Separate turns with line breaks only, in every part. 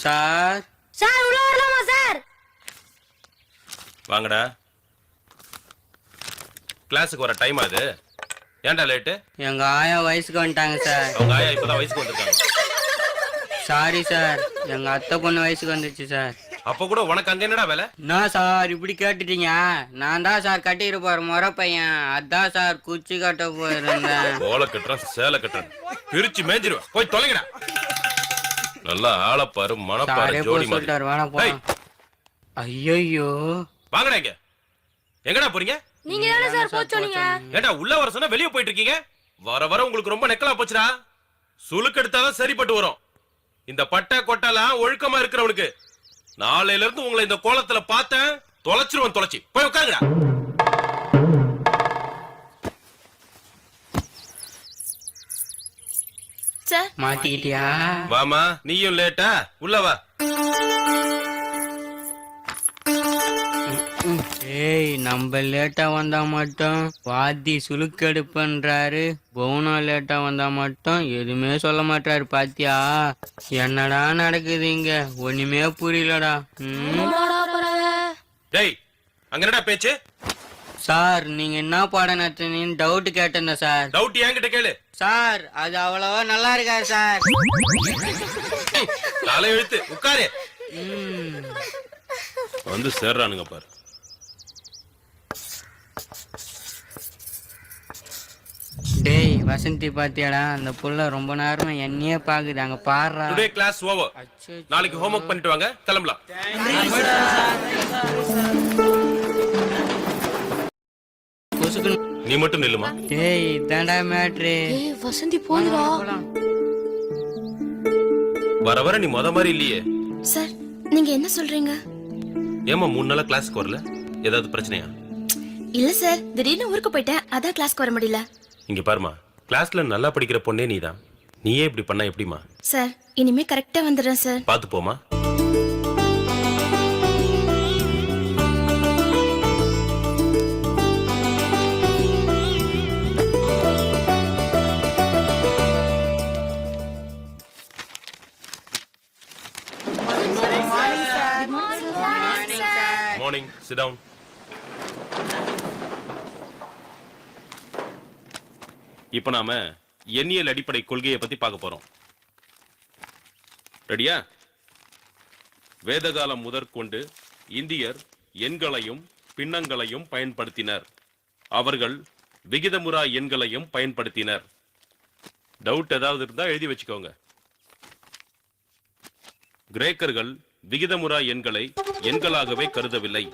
Sir
sir உள்ள வரலாமா sir?
வாங்கடா. கிளாஸுக்கு வர டைம் ஆகுது. ஏன்டா லேட்டு?
எங்க ஆயா வயசுக்கு வந்துட்டாங்க சார்.
அவங்க ஆயா இப்பதான் வயசுக்கு வந்திருக்காங்க.
சாரி சார், எங்க அத்தை பொண்ணு வயசுக்கு வந்துச்சு சார்.
அப்ப கூட உனக்கு அங்க என்னடா வேலை?
என்ன சார் இப்படி கேட்டுட்டீங்க? நான் தான் சார் கட்டிட்டு போற முறை பையன். அதான் சார் குச்சி கட்ட போயிருந்தேன்.
ஓலை கட்டுறேன், சேலை கட்டுறேன், பிரிச்சு மேஞ்சிருவேன். போய் தொலைங்கடா. நல்லா ஆளப்பாரு, மனப்பாரு, ஜோடி மாதிரி.
வேணா போ. ஐயோ
வாங்கடா. இங்க எங்கடா போறீங்க?
நீங்க தானே சார் போச்சு சொன்னீங்க.
ஏண்டா உள்ள வர சொன்னா வெளிய போயிட்டு இருக்கீங்க? வர வர உங்களுக்கு ரொம்ப நெக்கலா போச்சுடா. சுளுக்கு எடுத்தாதான் சரிப்பட்டு வரும். இந்த பட்டை கொட்டெல்லாம் ஒழுக்கமா இருக்கிறவனுக்கு. நாளையில இருந்து உங்களை இந்த கோலத்துல பார்த்தேன், தொலைச்சிருவன். தொலைச்சி போய் உட்காருங்கடா.
சார்
மாட்டிக்கிட்டியா?
வாமா, நீயும் லேட்டா? உள்ள வா.
ஏய், நம்ம லேட்டா வந்தா மட்டும் வாத்தி சுளுக்கெடுப்புன்றாரு. பவுனா லேட்டா வந்தா மட்டும் எதுவுமே சொல்ல மாட்டாரு. பாத்தியா என்னடா நடக்குது இங்க? ஒண்ணுமே புரியலடா.
டேய், அங்க என்னடா பேச்சு?
சார் நீங்க என்ன பாடம் நடத்துனீங்கன்னு டவுட் கேட்டேன் சார்.
டவுட் என்கிட்ட கேளு.
சார் அது அவ்வளவா நல்லா இருக்காது சார்.
தலை எழுத்து உட்காரு. வந்து சேர்றானுங்க பாரு.
டேய் வசந்தி பாத்தியாடா? அந்த புள்ள ரொம்ப நேரமா என்னையே பாக்குது. அங்க பாடுறா.
Today class over. நாளைக்கு ஹோம்வொர்க் பண்ணிட்டு வாங்க, கிளம்பலாம். நீ மட்டும் நில்லுமா.
டேய் இதான்டா மேட்ரு.
ஏய் வசந்தி போடுறா.
வர வர நீ முத மாதிரி இல்லையே.
சார் நீங்க என்ன சொல்றீங்க?
ஏமா 3 நாளா கிளாஸ்க்கு வரல? ஏதாவது பிரச்சனையா?
இல்ல சார், திடீர்னு ஊருக்கு போயிட்டேன், அதான் கிளாஸ்க்கு வர முடியல.
இங்க பாருமா, கிளாஸ்ல நல்லா படிக்கிற பொண்ணே நீதான். நீயே இப்படி பண்ணா எப்படிமா?
சார் இனிமே கரெக்டா வந்துடுறேன் சார்.
பாத்து போமா. Morning, sit down. இப்ப நாம எண்ணியல் அடிப்படை கொள்கையை பத்தி பார்க்க போறோம். ரெடியா? வேதகாலம் முதற்கொண்டு இந்தியர் எண்களையும் பின்னங்களையும் பயன்படுத்தினர். அவர்கள் விகிதமுறா எண்களையும் பயன்படுத்தினர். டவுட் ஏதாவது இருந்தா எழுதி வச்சுக்கோங்க. கிரேக்கர்கள் விகிதமுறா எண்களை எண்களாகவே கருதவில்லை.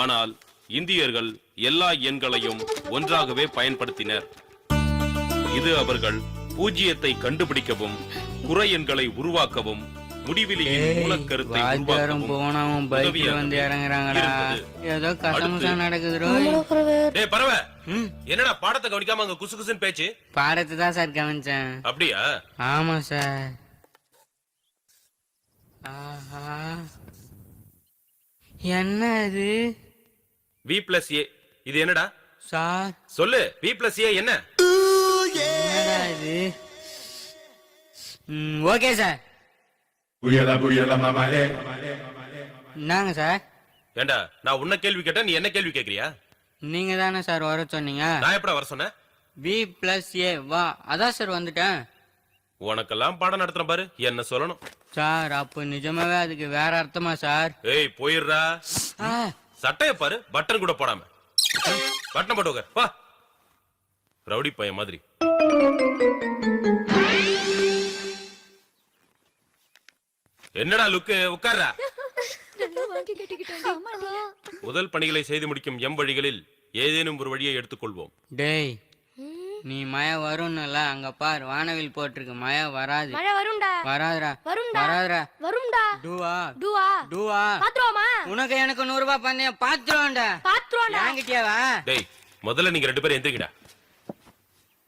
ஆனால் இந்தியர்கள் எல்லா எண்களையும் ஒன்றாகவே பயன்படுத்தினர். இது அவர்கள் பூஜ்ஜியத்தை கண்டுபிடிக்கவும் குறை எண்களை உருவாக்கவும் முடிவிலியின் மூலக்கருத்தை உருவாக்கவும் என்னடா பாடத்தை கவனிக்காம அங்க குசு குசுன்னு பேச்சு?
பாடத்தை தான் சார் கவனிச்சேன்.
அப்படியா?
ஆமா சார். என்ன இது?
V plus A. இது என்னடா
சார்?
சொல்லு. V plus A என்ன?
இது ஓகே சார். என்னங்க சார்?
ஏண்டா நான் உன்ன கேள்வி கேட்டா நீ என்ன கேள்வி கேக்குறியா?
நீங்க தானே சார் வர சொன்னீங்க.
நான் எப்படா வர சொன்னேன்?
V plus A வா. அதான் சார் வந்துட்டேன்.
உனக்கெல்லாம் பாடம் நடத்துறேன் பாரு, என்ன சொல்லணும்
சார்? அப்ப நிஜமாவே அதுக்கு வேற அர்த்தமா சார்?
ஏய் போயிடுறா. சட்டைய பாரு, பட்டன் கூட போடாம. பட்டன் போட்டு உட்கார் வா. ரவுடி பையன் மாதிரி. என்னடா லுக்கு? உட்கார்றா. முதல் பணிகளை செய்து முடிக்கும் எம் வழிகளில் ஏதேனும் ஒரு வழியை எடுத்துக்கொள்வோம்.
டேய் நீ மழை வரும்ல, அங்க பார் வானவில் போட்டிருக்கு. மழை வராது.
மழை வரும்டா.
வராதுடா.
வரும்டா.
வராதுடா.
வரும்டா.
டூவா
டூவா
டூவா
பாத்துறோமா?
உனக்கு எனக்கு 100 ரூபாய் பண்ண பாத்துறோம்டா.
பாத்துறோம்டா.
வாங்கிட்டியாவா?
டேய் முதல்ல நீங்க 2 பேரும் எந்திரிங்கடா.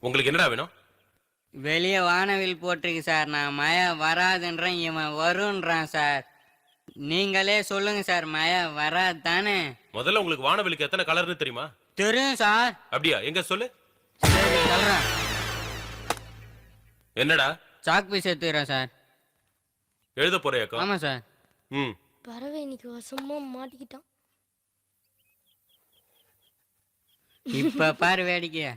உங்களுக்கு என்னடா வேணும்?
வெளிய வானவில் போட்டிருக்கு சார். நான் மழை வராதுன்றேன், இவன் வரும்ன்றான் சார். நீங்களே சொல்லுங்க சார், மழை வராது தானே?
முதல்ல உங்களுக்கு வானவிலுக்கு எத்தனை கலர்னு தெரியுமா?
தெரியும் சார்.
அப்படியா? எங்க சொல்லு.
சரி சொல்றேன்.
என்னடா?
சாக் பீஸ் எடுத்துக்கிறேன் சார்.
எழுத போறியாக்கா?
ஆமா சார்.
ம்.
பறவை இன்னைக்கு வசமா மாட்டிக்கிட்டான்.
இப்ப பாரு வேடிக்கைய.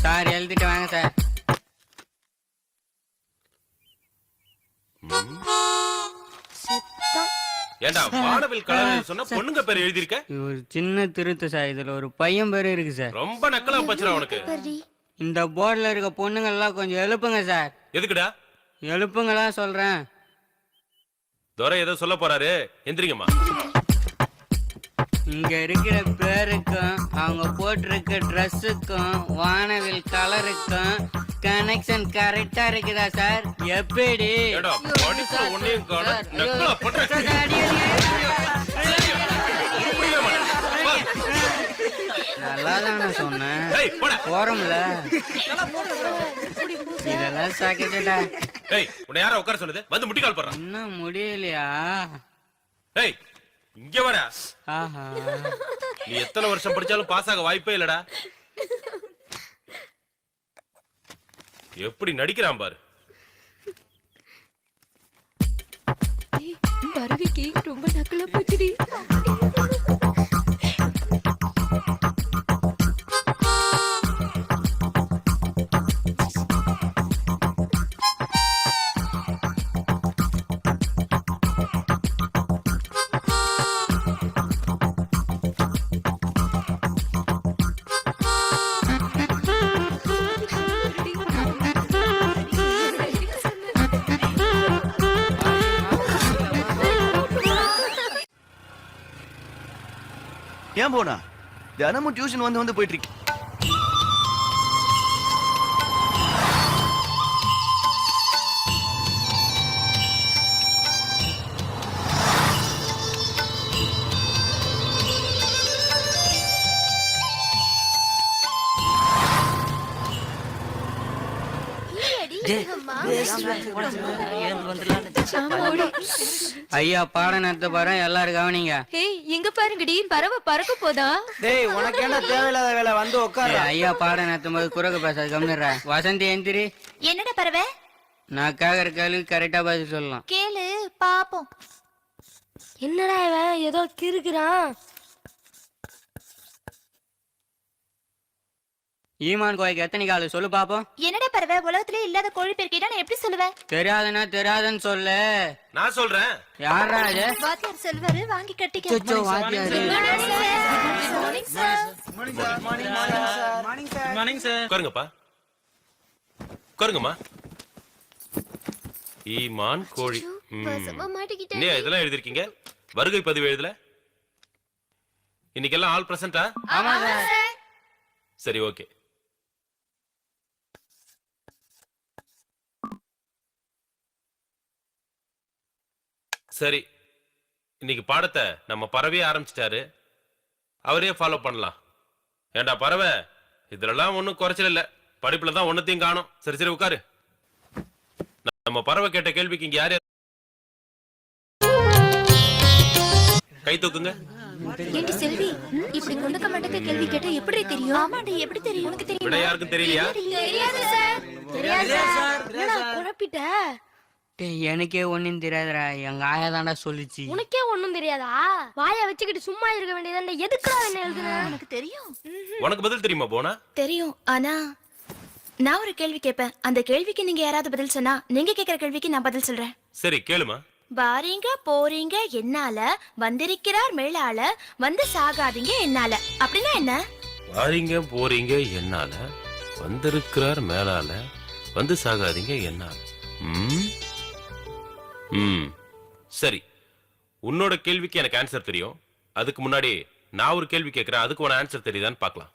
சார் எழுதிட்டு வாங்க சார்.
ஏண்டா வானவில் கலர் சொன்னா பொண்ணுங்க பேர் எழுதிருக்க?
இது ஒரு சின்ன திருத்து சார். இதுல ஒரு பையன் பேரு இருக்கு சார்.
ரொம்ப நக்கலா பச்சுடா உனக்கு.
இந்த போர்டுல இருக்க பொண்ணுங்க எல்லாம் கொஞ்சம் எழுப்புங்க சார்.
எதுக்குடா?
எழுப்புங்களா சொல்றேன்.
துரை ஏதோ சொல்ல போறாரு, எந்திரிங்கம்மா.
இங்க இருக்கிற பேருக்கும் அவங்க போட்டிருக்க ட்ரெஸ்ஸுக்கும் வானவில் கலருக்கும் கனெக்ஷன் கரெக்டா இருக்குதா சார்? எப்படி?
ஏடா படிப்பு ஒண்ணையும் காணோம், நக்கலா பண்ற.
நல்லா தானே சொன்னேன்.
ஏய் போடா.
போறோம்ல. இதெல்லாம் சாக்கிட்டா.
ஏய் உன்னை யாரா உட்கார சொல்லுது? வந்து முட்டிக்கால் போடுறான்.
இன்னும் முடியலையா?
ஏய் இங்க வாடா.
ஆஹா.
நீ எத்தனை வருஷம் படிச்சாலும் பாஸ் ஆக வாய்ப்பே இல்லடா. எப்படி நடிக்கிறான் பாரு.
பறவைக்கு ரொம்ப நக்கலா போச்சுடி.
ஏன் போனா தினமும் டியூஷன் வந்து போயிட்டு இருக்கு.
ஐயா பாடம் நடத்த பாரு, எல்லாரும் கவனிங்க.
ஏய் எங்க பாருங்கடி, பறவை பறக்க போதா?
டேய் உனக்கு என்ன தேவையில்லாத வேலை, வந்து உட்காரு.
ஐயா பாடம் நடத்தும் போது குறுக்க பேசாது, கவனிடுற. வசந்தி எந்திரி.
என்னடா பறவை?
நான் கேக்குற கேள்வி கரெக்டா பதில் சொல்லலாம்.
கேளு பாப்போம்.
என்னடா இவன் ஏதோ கிறுக்குறான்.
ஈமான் கோய்க்கு எத்தனை காலு சொல்லு பாப்போம்.
என்னடா பறவை? உலகத்திலே இல்லாத கோழி பேர் கேட்டா நான் எப்படி சொல்லுவேன்?
தெரியாதுன்னா தெரியாதுன்னு சொல்லு.
நான் சொல்றேன்.
யாரா அது?
வாத்தியார் சொல்வாரு, வாங்கி கட்டிக்க.
சொச்சோ வாத்தியாரு.
உட்காருங்கப்பா, உட்காருங்கம்மா. ஈமான் கோழி.
மாட்டிக்கிட்டேன்.
இதெல்லாம் எழுதிருக்கீங்க, வருகை பதிவு எழுதல. இன்னைக்கெல்லாம் ஆல் பிரசன்டா?
ஆமா சார்.
சரி ஓகே. சரி, இன்னைக்கு பாடத்தை நம்ம பறவையே ஆரம்பிச்சிட்டாரு, அவரே ஃபாலோ பண்ணலாம். ஏண்டா பறவை, இதுலலாம் ஒன்னும் குறைச்சல் இல்ல, படிப்புல தான் ஒன்னத்தையும் காணும். சரி சரி உட்காரு. நம்ம பறவை கேட்ட கேள்விக்கு இங்க யாரு கை தூக்குங்க.
ஏண்டி செல்வி, இப்படி கொண்டக்க மண்டக்க கேள்வி கேட்டா எப்படி தெரியும்?
ஆமாடி, எப்படி தெரியும்? உனக்கு தெரியும்?
விட யாருக்கும் தெரியலையா?
தெரியாது சார்.
தெரியாது சார். என்னடா குழப்பிட்ட?
டேய், எனக்கே ஒண்ணும் தெரியாதுடா, எங்க ஆயா தாண்டா சொல்லிச்சு.
உனக்கே ஒண்ணும் தெரியாதா? வாயை வச்சுக்கிட்டு சும்மா இருக்க வேண்டியதானே, எதுக்குடா என்ன எழுதுன?
உனக்கு தெரியும்?
உனக்கு பதில் தெரியுமா போனா?
தெரியும். ஆனா நான் ஒரு கேள்வி கேட்பேன், அந்த கேள்விக்கு நீங்க யாராவது பதில் சொன்னா நீங்க கேக்குற கேள்விக்கு நான் பதில் சொல்றேன்.
சரி கேளுமா.
வாரீங்க போறீங்க என்னால, வந்திருக்கிறார் மேலால, வந்து சாகாதீங்க என்னால, அப்படின்னா என்ன?
வாரீங்க போறீங்க என்னால, வந்திருக்கிறார் மேலால, வந்து சாகாதீங்க என்னால. சரி, உன்னோட கேள்விக்கு எனக்கு ஆன்சர் தெரியும். அதுக்கு முன்னாடி நான் ஒரு கேள்வி கேட்கிறேன், அதுக்கு உன ஆன்சர் தெரியுதான்னு பார்க்கலாம்.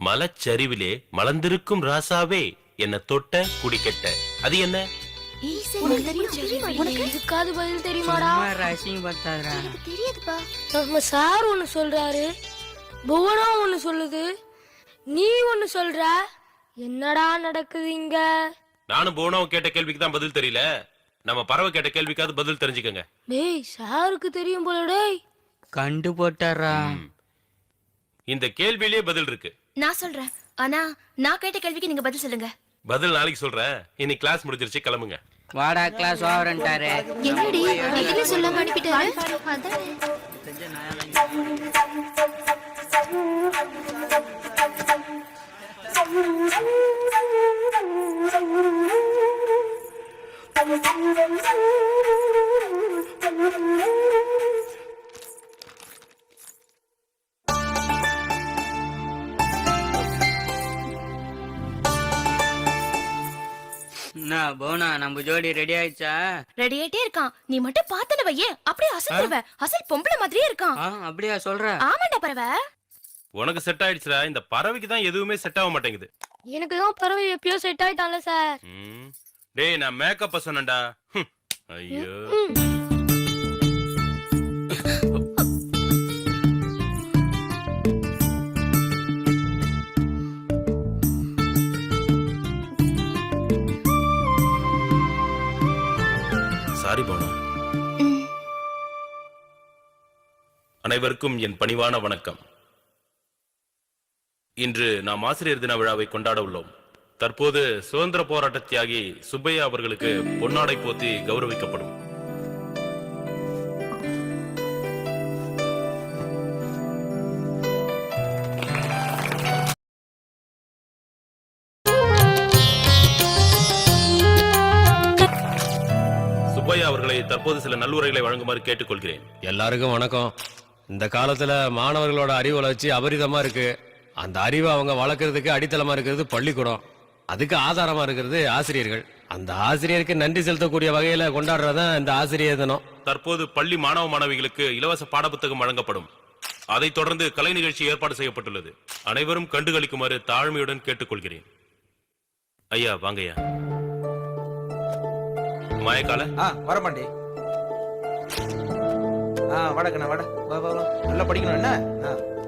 மலச்சரிவிலே மலர்ந்திருக்கும் ராசாவே, என்ன தொட்ட குடிக்கட்ட, அது என்ன?
இதுக்காவது பதில் தெரியுமாடா?
ரசிங்க பார்த்தாதுடா.
தெரியாதுப்பா.
நம்ம சார் ஒண்ணு சொல்றாரு, புவனா ஒண்ணு சொல்லுது, நீ ஒண்ணு சொல்ற. என்னடா நடக்குது இங்க?
நானும் போனவும் கேட்ட கேள்விக்கு தான் பதில் தெரியல. நம்ம பறவை கேட்ட கேள்விக்காவது பதில் தெரிஞ்சுக்கங்க.
டேய் சாருக்கு தெரியும் போல டேய்.
கண்டு போட்டாரா?
இந்த கேள்வியிலேயே பதில் இருக்கு.
நான் சொல்றேன், ஆனா நான் கேட்ட கேள்விக்கு நீங்க பதில் சொல்லுங்க.
பதில் நாளைக்கு சொல்றேன். இன்னைக்கு கிளாஸ் முடிஞ்சிருச்சு, கிளம்புங்க.
வாடா கிளாஸ் ஓவரன்ட்டாரு.
என்னடி எதுவுமே சொல்லாம அனுப்பிட்டாரு?
என்ன போனா நம்ம ஜோடி ரெடி ஆயிடுச்சா?
ரெடி ஆயிட்டே இருக்கான். நீ மட்டும் பார்த்தல வையே, அப்படியே அசந்துருவ. அசல் பொம்பளை மாதிரியே இருக்கான்.
அப்படியா சொல்ற?
ஆமாண்டா பறவை.
உனக்கு செட் ஆயிடுச்சுடா. இந்த பறவைக்கு தான் எதுவுமே செட் ஆக மாட்டேங்குது.
எனக்கு தான் பறவை எப்பயோ செட் ஆயிட்டான்ல சார்.
டேய் நான் மேக்கப் சொன்னேன்டா. ஐயோ சாரி போனா. அனைவருக்கும் என் பணிவான வணக்கம். இன்று நாம் ஆசிரியர் தின விழாவை கொண்டாட உள்ளோம். தற்போது சுதந்திர போராட்ட தியாகி சுப்பையா அவர்களுக்கு பொன்னாடை போத்தி கௌரவிக்கப்படும். சுப்பையா அவர்களை தற்போது சில நல்லுரைகளை வழங்குமாறு கேட்டுக்கொள்கிறேன்.
எல்லாருக்கும் வணக்கம். இந்த காலத்துல மாணவர்களோட அறிவு வளர்ச்சி அபரிதமா இருக்கு. அந்த அறிவை அவங்க வளர்க்கறதுக்கு அடித்தளமா இருக்கிறது பள்ளிக்கூடம். அதுக்கு ஆதாரமா இருக்கிறது ஆசிரியர்கள். அந்த ஆசிரியருக்கு நன்றி செலுத்தக்கூடிய வகையில கொண்டாடுறதான் இந்த ஆசிரியர் தினம்.
தற்போது பள்ளி மாணவ மாணவிகளுக்கு இலவச பாடப்புத்தகம் வழங்கப்படும். அதைத் தொடர்ந்து கலை நிகழ்ச்சி ஏற்பாடு செய்யப்பட்டுள்ளது. அனைவரும் கண்டுகளிக்குமாறு தாழ்மையுடன் கேட்டுக்கொள்கிறேன். ஐயா வாங்கய்யா. மாயக்கால
வரமாண்டி. வடக்கண்ணா வட வா வா வா. நல்லா படிக்கணும் என்ன?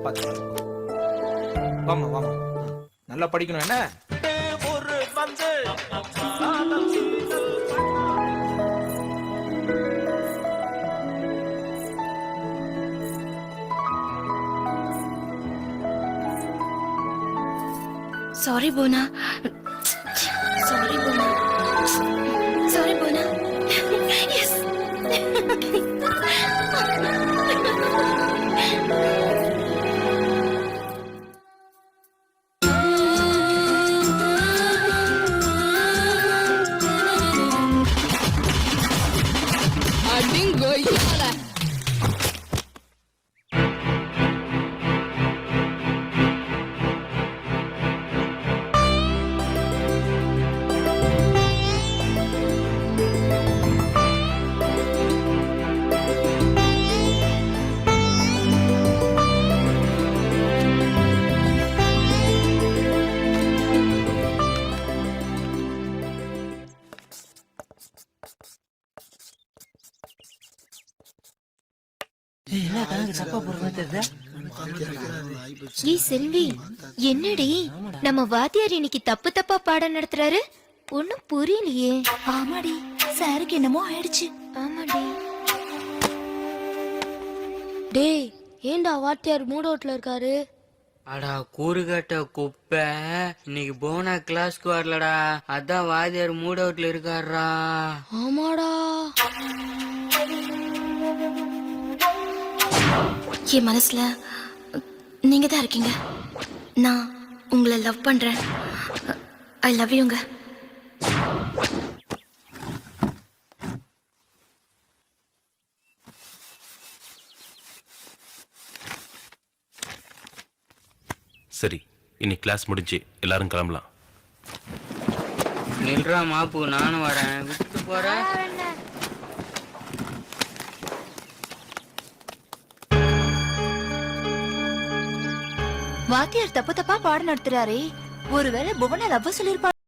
பாத்து வாமா வாமா. நல்லா படிக்கணும் என்ன?
சாரி போனா. சாரி போனா. சாரி போனா. எஸ்.
செல்வி என்னடி நம்ம வாத்தியார் இன்னைக்கு தப்பு தப்பா பாடம் நடத்துறாரு? ஒண்ணும் புரியலையே.
ஆமாடி, சாருக்கு என்னமோ ஆயிடுச்சு.
ஆமாடி.
டேய் ஏண்டா வாத்தியார் மூட் அவுட்ல இருக்காரு?
அடா கூறுகட்ட குப்பை, இன்னைக்கு போனா கிளாஸ்க்கு வரலடா. அதான் வாத்தியார் மூட் அவுட்ல இருக்காரா.
ஆமாடா.
என் மனசுல நீங்க தான் இருக்கீங்க. நான் உங்களை லவ் பண்றேன். ஐ லவ் யூங்க.
சரி, இன்னைக்கு கிளாஸ் முடிஞ்சு எல்லாரும் கிளம்பலாம்.
நில்றா மாப்பு, நானும் வரேன். விட்டு போறேன்.
வாத்தியார் தப்பு தப்பா பாடம் நடத்துறாரே. ஒருவேளை புவனா லவ் சொல்லிருப்பா.